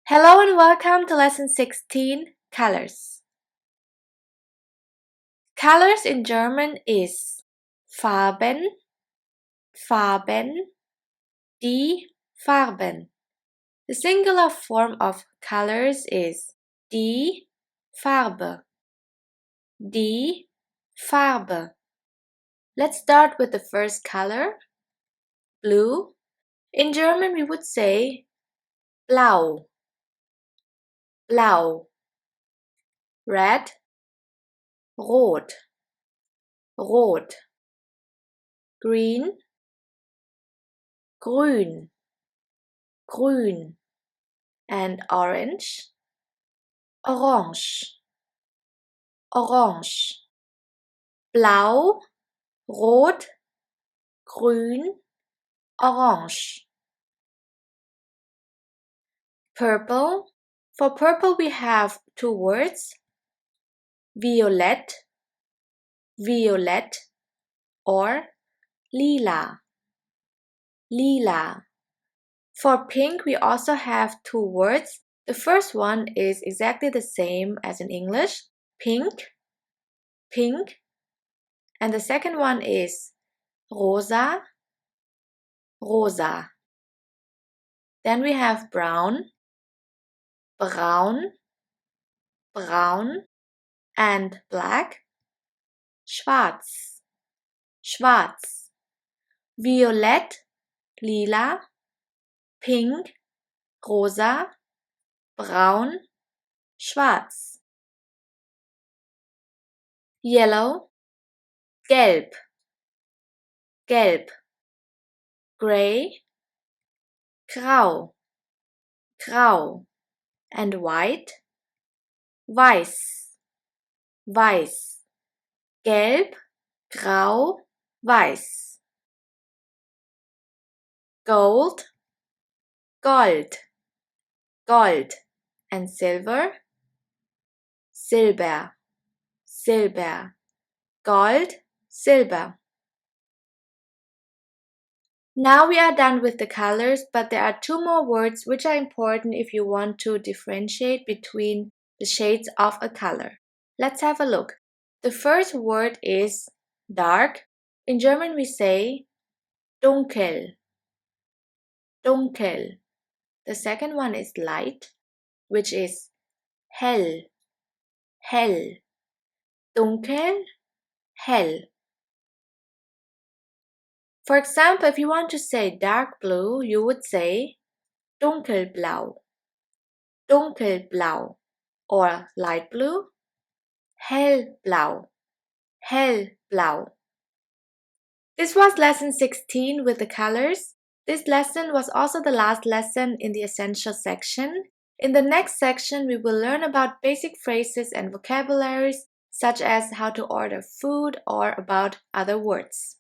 Hello and welcome to lesson 16, Colors. Colors in German is Farben, Farben, die Farben. The singular form of colors is die Farbe, die Farbe. Let's start with the first color, blue. In German we would say blau, blau. Red, rot, rot. Green, grün, grün. And orange, orange, orange. Blau, rot, grün, orange. Purple. For purple we have two words, violet, violet, or lila, lila. For pink we also have two words. The first one is exactly the same as in English, pink, pink. And the second one is rosa, rosa. Then we have brown, braun, braun, and black, schwarz, schwarz. Violett, lila, pink, rosa, braun, schwarz. Yellow, gelb, gelb. Gray, grau, grau. And white, weiß, weiß. Gelb, grau, weiß. Gold, gold, gold. And silver, silber, silber. Gold, silber. Now we are done with the colors, but there are two more words which are important if you want to differentiate between the shades of a color. Let's have a look. The first word is dark. In German we say dunkel, dunkel. The second one is light, which is hell, hell. Dunkel, hell. For example, if you want to say dark blue, you would say dunkelblau, dunkelblau. Or light blue, hellblau, hellblau. This was lesson 16 with the colors. This lesson was also the last lesson in the essential section. In the next section, we will learn about basic phrases and vocabularies, such as how to order food or about other words.